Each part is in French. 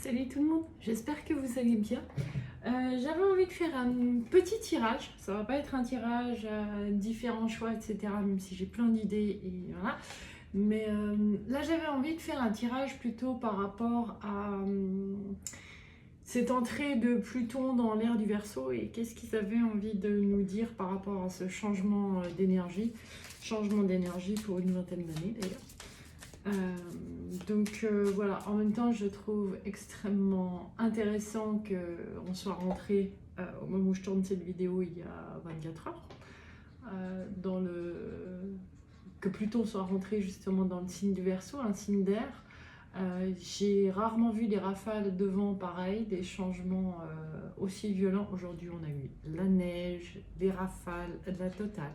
Salut tout le monde, j'espère que vous allez bien. J'avais envie de faire un petit tirage, ça va pas être un tirage à différents choix, etc. Même si j'ai plein d'idées et voilà. Mais là j'avais envie de faire un tirage plutôt par rapport à cette entrée de Pluton dans l'ère du Verseau et qu'est-ce qu'ils avaient envie de nous dire par rapport à ce changement d'énergie. Changement d'énergie pour une vingtaine d'années d'ailleurs. Voilà, en même temps je trouve extrêmement intéressant qu'on soit rentré au moment où je tourne cette vidéo il y a 24 heures que Pluton soit rentré justement dans le signe du Verseau, un signe d'air. J'ai rarement vu des rafales de vent pareil, des changements aussi violents. Aujourd'hui on a eu la neige, des rafales, de la totale.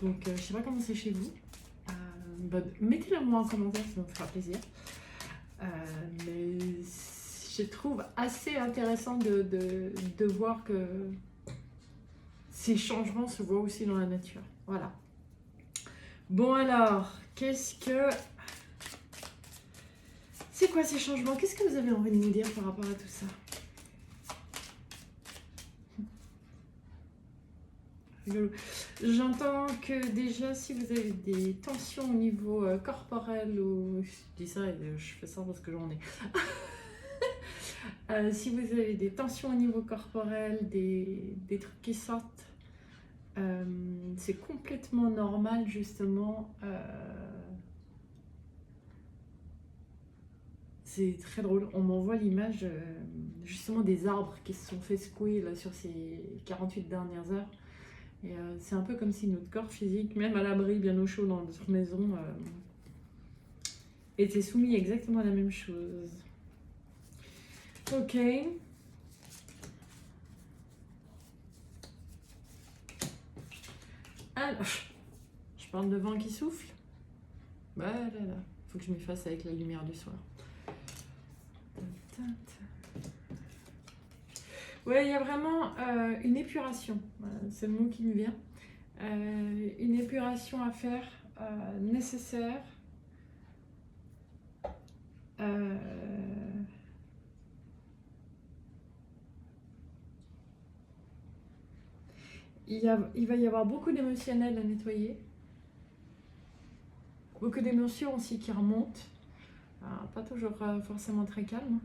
Donc je sais pas comment c'est chez vous. Mettez-le moi en commentaire, ça me fera plaisir. Mais je trouve assez intéressant de voir que ces changements se voient aussi dans la nature. Voilà. Bon alors, c'est quoi ces changements? Qu'est-ce que vous avez envie de nous dire par rapport à tout ça? J'entends que déjà si vous avez des tensions au niveau corporel ou je dis ça et je fais ça parce que j'en ai. Si vous avez des tensions au niveau corporel, des trucs qui sortent, c'est complètement normal justement. C'est très drôle. On m'envoie l'image justement des arbres qui se sont fait secouer là, sur ces 48 dernières heures. Et c'est un peu comme si notre corps physique, même à l'abri, bien au chaud dans notre maison, était soumis exactement à la même chose. Ok. Alors, je parle de vent qui souffle. Bah là là, faut que je m'efface avec la lumière du soir. Ouais, il y a vraiment une épuration, c'est le mot qui me vient. Une épuration à faire, nécessaire. Il va y avoir beaucoup d'émotionnel à nettoyer. Beaucoup d'émotions aussi qui remontent. Alors, pas toujours forcément très calme.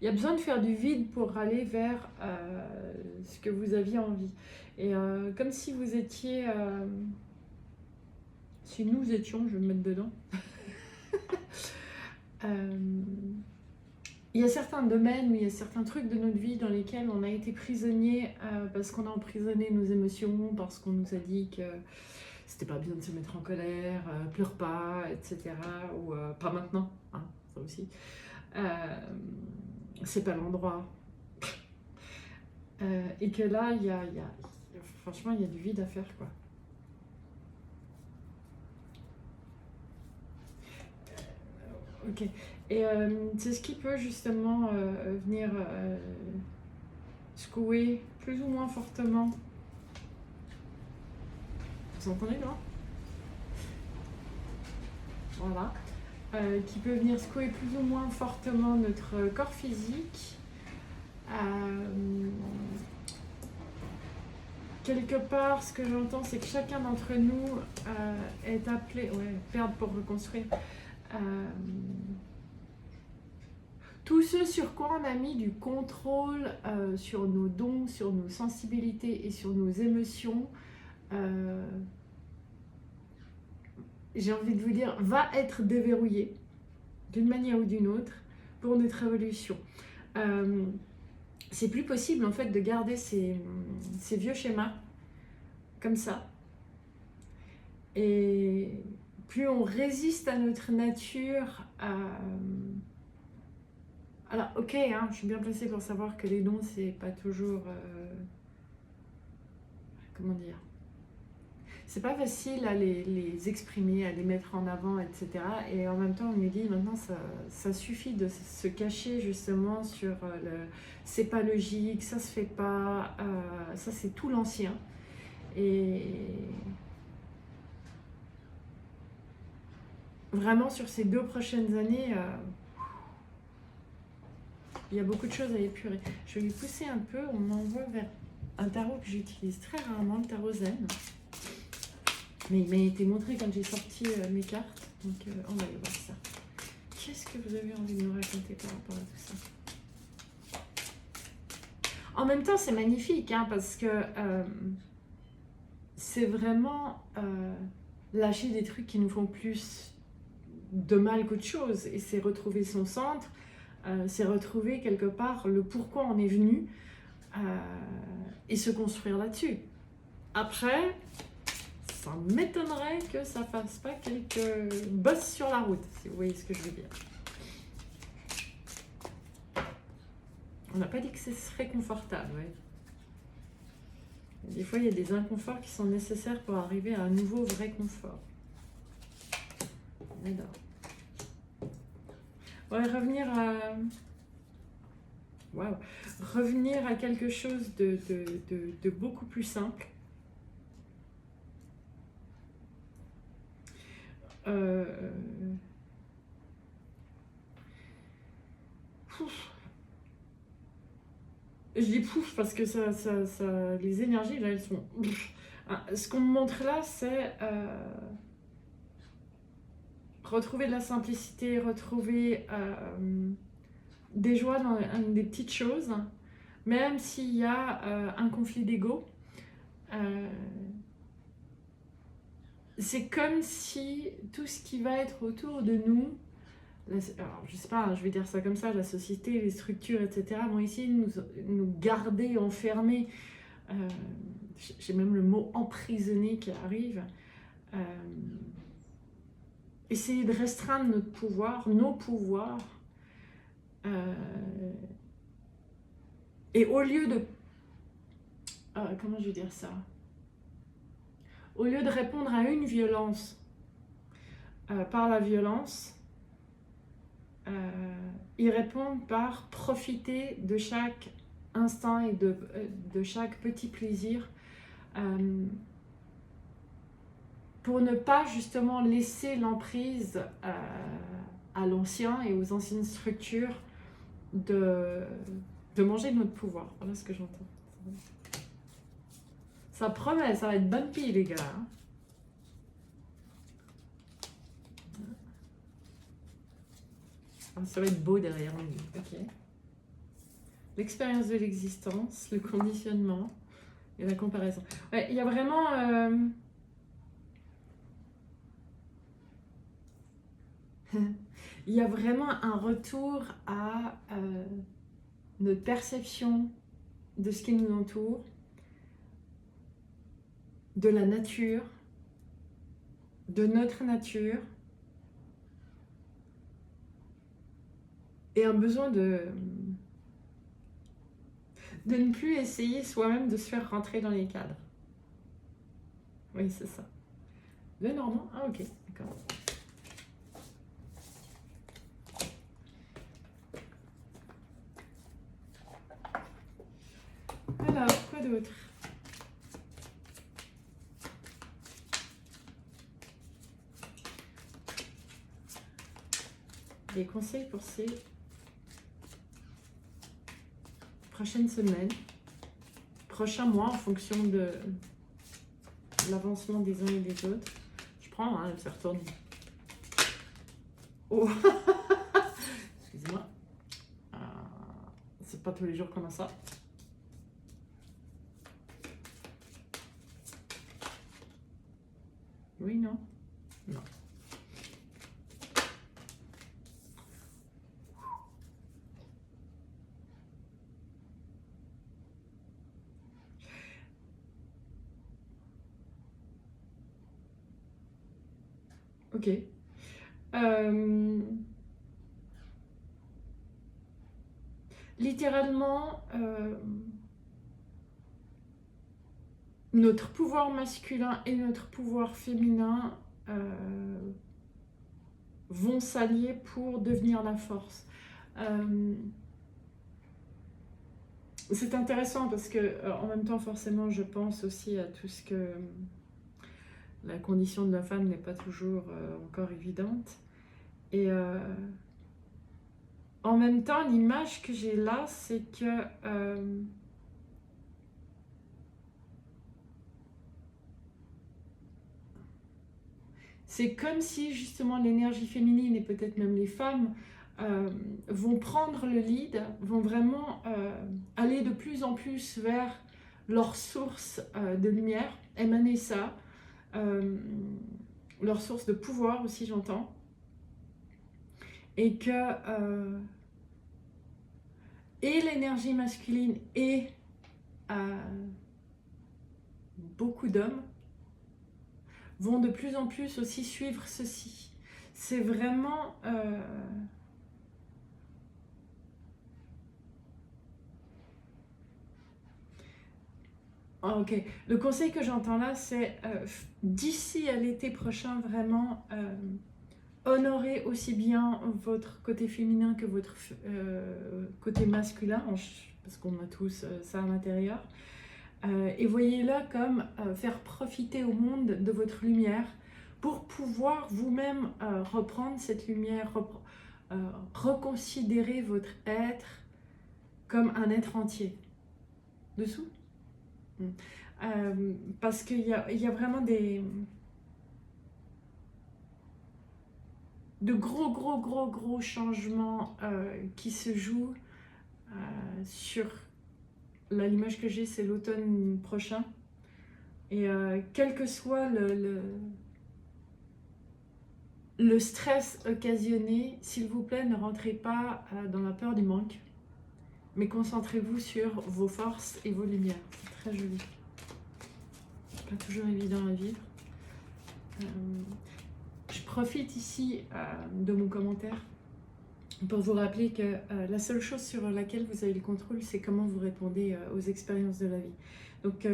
Il y a besoin de faire du vide pour aller vers ce que vous aviez envie. Et comme si vous étiez... si nous étions, je vais me mettre dedans. Il y a certains domaines, mais il y a certains trucs de notre vie dans lesquels on a été prisonnier parce qu'on a emprisonné nos émotions, parce qu'on nous a dit que c'était pas bien de se mettre en colère, pleure pas, etc. Ou pas maintenant, hein, ça aussi. C'est pas l'endroit. Et que là, franchement, il y a du vide à faire, quoi. Ok. Et c'est ce qui peut justement venir secouer plus ou moins fortement. Vous entendez, non? Voilà. Qui peut venir secouer plus ou moins fortement notre corps physique. Quelque part, ce que j'entends, c'est que chacun d'entre nous est appelé... Ouais, perdre pour reconstruire. Tout ce sur quoi on a mis du contrôle sur nos dons, sur nos sensibilités et sur nos émotions, j'ai envie de vous dire, va être déverrouillé d'une manière ou d'une autre pour notre évolution. C'est plus possible en fait de garder ces vieux schémas comme ça. Et plus on résiste à notre nature, alors ok, hein, je suis bien placée pour savoir que les dons c'est pas toujours, comment dire, c'est pas facile à les exprimer, à les mettre en avant, etc. Et en même temps, on me dit maintenant, ça suffit de se cacher justement sur c'est pas logique, ça se fait pas, ça c'est tout l'ancien. Et vraiment sur ces 2 prochaines années, il y a beaucoup de choses à épurer. Je vais lui pousser un peu, on m'envoie vers un tarot que j'utilise très rarement, le tarot Zen. Mais il m'a été montré quand j'ai sorti mes cartes, donc on va aller voir ça. Qu'est-ce que vous avez envie de me raconter par rapport à tout ça? En même temps, c'est magnifique, hein, parce que c'est vraiment lâcher des trucs qui nous font plus de mal qu'autre chose. Et c'est retrouver son centre, c'est retrouver quelque part le pourquoi on est venu et se construire là-dessus. Après, ça m'étonnerait que ça fasse pas quelques bosses sur la route, si vous voyez ce que je veux dire. On n'a pas dit que ce serait confortable, ouais. Des fois, il y a des inconforts qui sont nécessaires pour arriver à un nouveau vrai confort. J'adore. On va revenir à... Waouh. Revenir à quelque chose de beaucoup plus simple. Je dis pouf parce que les énergies, là, elles sont... Ce qu'on me montre là, c'est retrouver de la simplicité, retrouver des joies dans des petites choses, même s'il y a un conflit d'ego. C'est comme si tout ce qui va être autour de nous, alors je sais pas, je vais dire ça comme ça, la société, les structures, etc., vont essayer de nous garder enfermés. J'ai même le mot emprisonné qui arrive. Essayer de restreindre notre pouvoir, nos pouvoirs. Et au lieu de... comment je vais dire ça? Au lieu de répondre à une violence par la violence, ils répondent par profiter de chaque instant et de chaque petit plaisir pour ne pas justement laisser l'emprise à l'ancien et aux anciennes structures de manger notre pouvoir. Voilà ce que j'entends. Ça promet, ça va être bumpy les gars. Hein. Ça va être beau derrière lui. Ok. L'expérience de l'existence, le conditionnement et la comparaison. Ouais, il y a vraiment... il y a vraiment un retour à notre perception de ce qui nous entoure, de la nature, de notre nature, et un besoin de ne plus essayer soi-même de se faire rentrer dans les cadres. Oui, c'est ça. Le Normand? Ah ok, d'accord. Alors, quoi d'autre? Des conseils pour ces prochaines semaines, prochains mois, en fonction de l'avancement des uns et des autres. Je prends, hein, elle se retourne. Oh excusez-moi. C'est pas tous les jours qu'on a ça. Oui, non? Non. Ok. Littéralement, notre pouvoir masculin et notre pouvoir féminin vont s'allier pour devenir la force. C'est intéressant parce que, en même temps, forcément, je pense aussi à tout ce que la condition de la femme n'est pas toujours encore évidente. Et en même temps, l'image que j'ai là, c'est que c'est comme si justement l'énergie féminine et peut-être même les femmes vont prendre le lead, vont vraiment aller de plus en plus vers leur source de lumière, émaner ça, leur source de pouvoir aussi, j'entends, et que et l'énergie masculine et beaucoup d'hommes vont de plus en plus aussi suivre ceci. C'est vraiment ok, le conseil que j'entends là, c'est d'ici à l'été prochain, vraiment honorer aussi bien votre côté féminin que votre côté masculin, parce qu'on a tous ça à l'intérieur. Et voyez-le comme faire profiter au monde de votre lumière pour pouvoir vous-même reprendre cette lumière, reconsidérer votre être comme un être entier. Dessous ? Parce qu'il y a vraiment de gros changements qui se jouent sur l'image que j'ai, c'est l'automne prochain. Et quel que soit le stress occasionné, s'il vous plaît, ne rentrez pas dans la peur du manque, mais concentrez-vous sur vos forces et vos lumières. C'est très joli. Pas toujours évident à vivre. Je profite ici de mon commentaire pour vous rappeler que la seule chose sur laquelle vous avez le contrôle, c'est comment vous répondez aux expériences de la vie. Donc,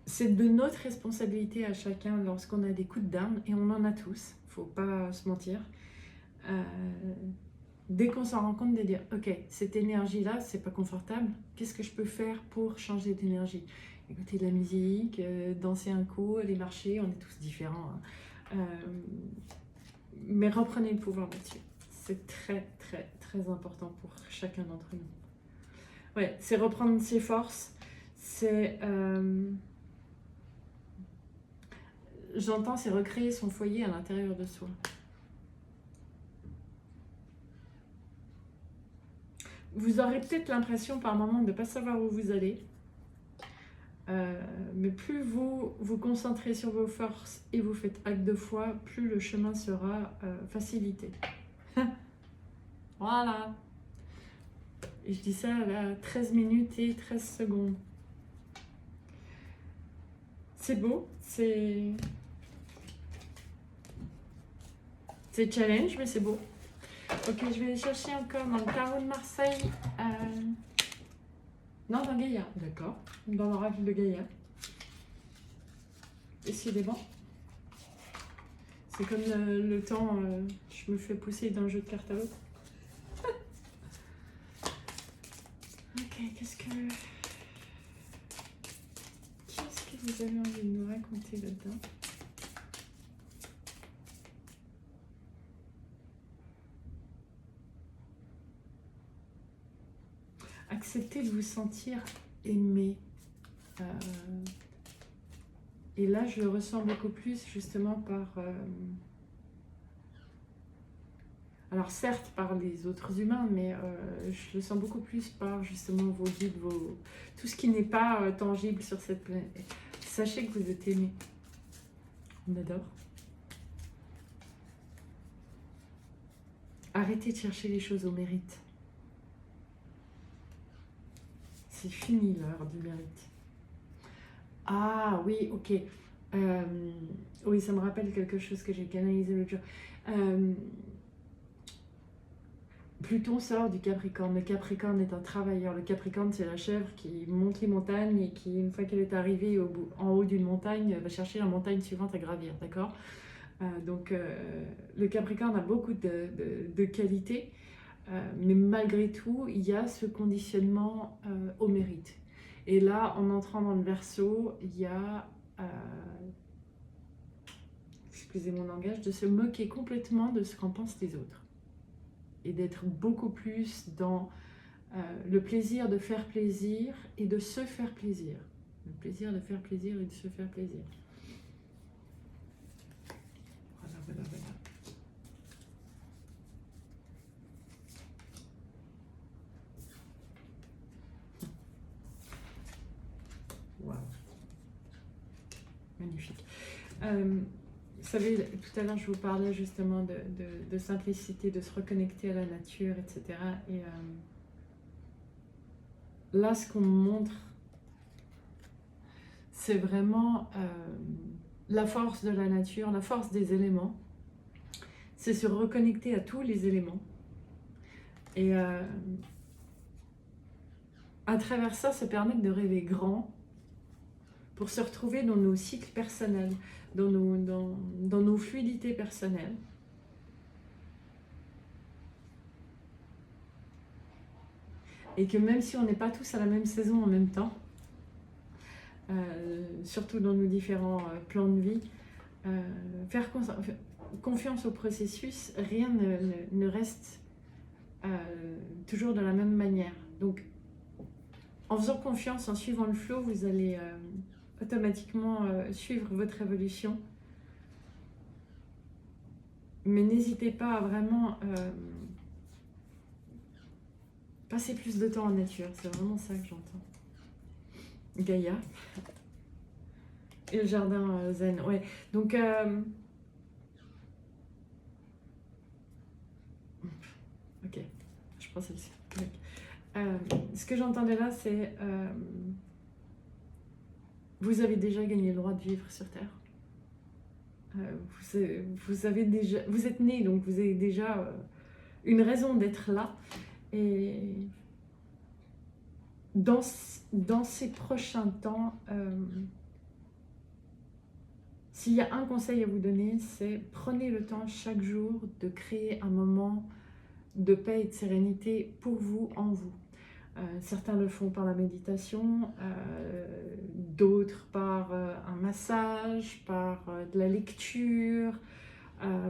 c'est de notre responsabilité à chacun lorsqu'on a des coups de down, et on en a tous, faut pas se mentir. Dès qu'on s'en rend compte, de dire ok, cette énergie-là, c'est pas confortable, qu'est-ce que je peux faire pour changer d'énergie? Écouter de la musique, danser un coup, aller marcher, on est tous différents. Hein. Mais reprenez le pouvoir là-dessus. C'est très important pour chacun d'entre nous. Ouais, c'est reprendre ses forces, c'est... J'entends, c'est recréer son foyer à l'intérieur de soi. Vous aurez peut-être l'impression par moment de ne pas savoir où vous allez. Mais plus vous vous concentrez sur vos forces et vous faites acte de foi, plus le chemin sera facilité. Voilà. Et je dis ça à 13 minutes et 13 secondes. C'est beau, c'est challenge, mais c'est beau. Ok, je vais aller chercher encore dans le tarot de Marseille. Non, dans Gaïa, d'accord. Dans l'oracle de Gaïa. Décidément. C'est comme le temps, je me fais pousser d'un jeu de cartes à l'autre. Ok, qu'est-ce que vous avez envie de nous raconter là-dedans? Acceptez de vous sentir aimé. Et là, je le ressens beaucoup plus justement par... alors certes par les autres humains, mais je le sens beaucoup plus par justement vos guides, tout ce qui n'est pas tangible sur cette planète. Sachez que vous êtes aimé. On adore. Arrêtez de chercher les choses au mérite. C'est fini l'heure du mérite. Ah oui, ok. Oui, ça me rappelle quelque chose que j'ai canalisé l'autre jour. Pluton sort du Capricorne. Le Capricorne est un travailleur. Le Capricorne, c'est la chèvre qui monte les montagnes et qui, une fois qu'elle est arrivée en haut d'une montagne, va chercher la montagne suivante à gravir. D'accord ? Donc, le Capricorne a beaucoup de qualités, mais malgré tout, il y a ce conditionnement au mérite. Et là, en entrant dans le Verseau, il y a excusez mon langage, de se moquer complètement de ce qu'en pensent les autres. Et d'être beaucoup plus dans le plaisir de faire plaisir et de se faire plaisir. Le plaisir de faire plaisir et de se faire plaisir. Voilà, voilà, voilà. Waouh. Magnifique. Vous savez, tout à l'heure, je vous parlais justement de simplicité, de se reconnecter à la nature, etc. Et là, ce qu'on me montre, c'est vraiment la force de la nature, la force des éléments. C'est se reconnecter à tous les éléments. Et à travers ça, se permettre de rêver grand pour se retrouver dans nos cycles personnels, dans nos fluidités personnelles. Et que même si on n'est pas tous à la même saison en même temps, surtout dans nos différents plans de vie, faire confiance au processus, rien ne reste toujours de la même manière. Donc, en faisant confiance, en suivant le flow, vous allez automatiquement suivre votre évolution. Mais n'hésitez pas à vraiment passer plus de temps en nature. C'est vraiment ça que j'entends. Gaïa. Et le jardin zen. Ouais. Donc, ok. Je pense que c'est ce que j'entendais là, c'est vous avez déjà gagné le droit de vivre sur Terre. Vous êtes né, donc vous avez déjà une raison d'être là. Et dans ces prochains temps, s'il y a un conseil à vous donner, c'est prenez le temps chaque jour de créer un moment de paix et de sérénité pour vous, en vous. Certains le font par la méditation, d'autres par un massage, par de la lecture,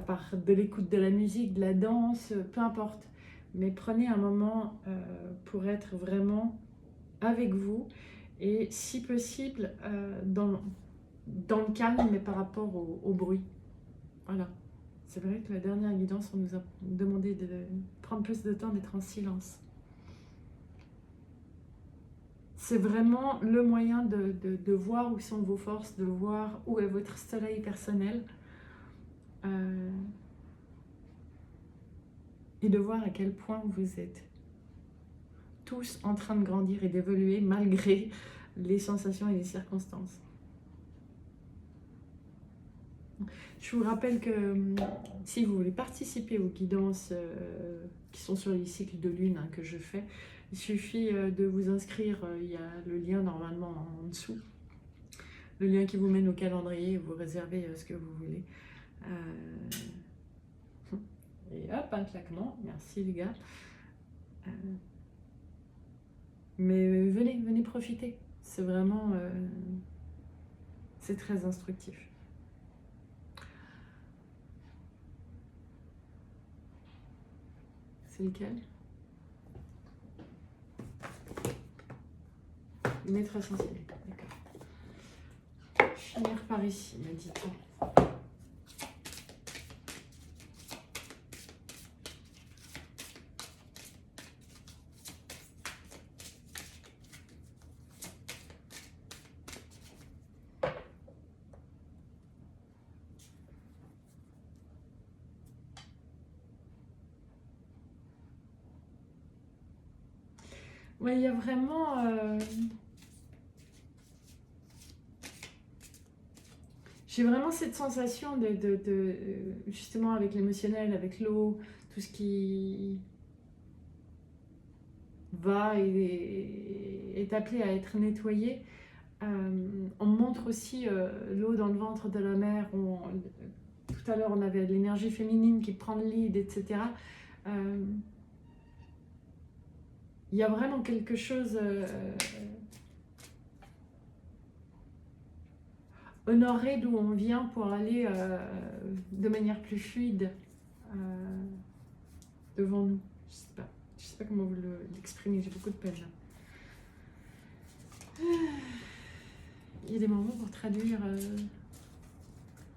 par de l'écoute de la musique, de la danse, peu importe. Mais prenez un moment pour être vraiment avec vous et si possible dans le calme, mais par rapport au bruit. Voilà. C'est vrai que la dernière guidance, on nous a demandé de prendre plus de temps, d'être en silence. C'est vraiment le moyen de voir où sont vos forces, de voir où est votre soleil personnel et de voir à quel point vous êtes tous en train de grandir et d'évoluer malgré les sensations et les circonstances. Je vous rappelle que si vous voulez participer aux guidances qui sont sur les cycles de lune que je fais, il suffit de vous inscrire, il y a le lien normalement en dessous, le lien qui vous mène au calendrier, vous réservez ce que vous voulez. Et hop, un claquement, merci les gars. Mais venez profiter, c'est vraiment, c'est très instructif. C'est lequel? Maître essentiel, d'accord. Finir par ici, me dit-on. Ouais, il y a vraiment... j'ai vraiment cette sensation justement avec l'émotionnel, avec l'eau, tout ce qui va et est appelé à être nettoyé. On montre aussi l'eau dans le ventre de la mer. Tout à l'heure, on avait l'énergie féminine qui prend le lead, etc. Il y a vraiment quelque chose... honorer d'où on vient pour aller de manière plus fluide devant nous. Je sais pas comment vous l'exprimer, j'ai beaucoup de peine là. Il y a des moments pour traduire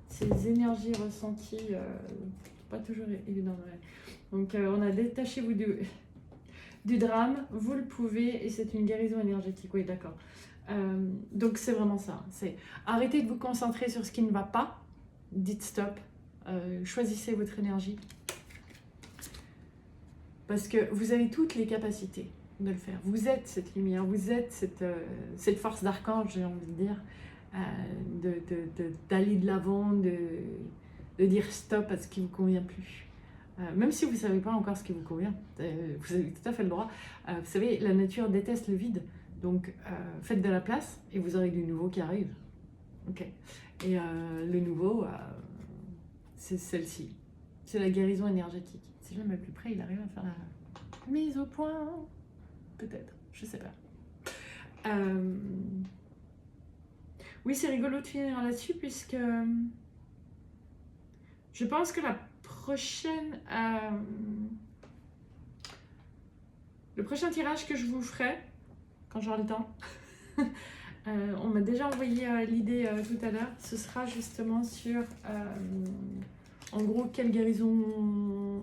ces énergies ressenties, pas toujours évident. Ouais. Donc on a détaché vous du drame, vous le pouvez, et c'est une guérison énergétique, oui d'accord. Donc c'est vraiment ça, c'est arrêtez de vous concentrer sur ce qui ne va pas, dites stop, choisissez votre énergie, parce que vous avez toutes les capacités de le faire, vous êtes cette lumière, vous êtes cette force d'archange, j'ai envie de dire, d'aller de l'avant, de dire stop à ce qui ne vous convient plus. Même si vous ne savez pas encore ce qui vous convient, vous avez tout à fait le droit. Vous savez, la nature déteste le vide, donc faites de la place et vous aurez du nouveau qui arrive. Ok. Et le nouveau, c'est celle-ci. C'est la guérison énergétique. Si je le mets plus près, il arrive à faire la mise au point. Peut-être, je sais pas. Oui, c'est rigolo de finir là-dessus puisque je pense que le prochain tirage que je vous ferai, quand j'aurai le temps, on m'a déjà envoyé l'idée tout à l'heure, ce sera justement sur, en gros, quelle guérison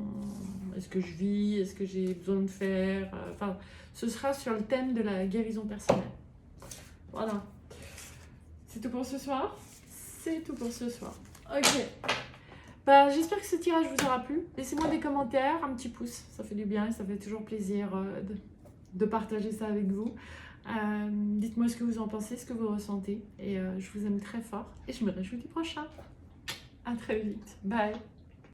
est-ce que je vis, est-ce que j'ai besoin de faire, enfin, ce sera sur le thème de la guérison personnelle. Voilà. C'est tout pour ce soir. C'est tout pour ce soir. Ok. Bah, j'espère que ce tirage vous aura plu. Laissez-moi des commentaires, un petit pouce. Ça fait du bien et ça fait toujours plaisir de partager ça avec vous. Dites-moi ce que vous en pensez, ce que vous ressentez. Et je vous aime très fort. Et je me réjouis du prochain. À très vite. Bye.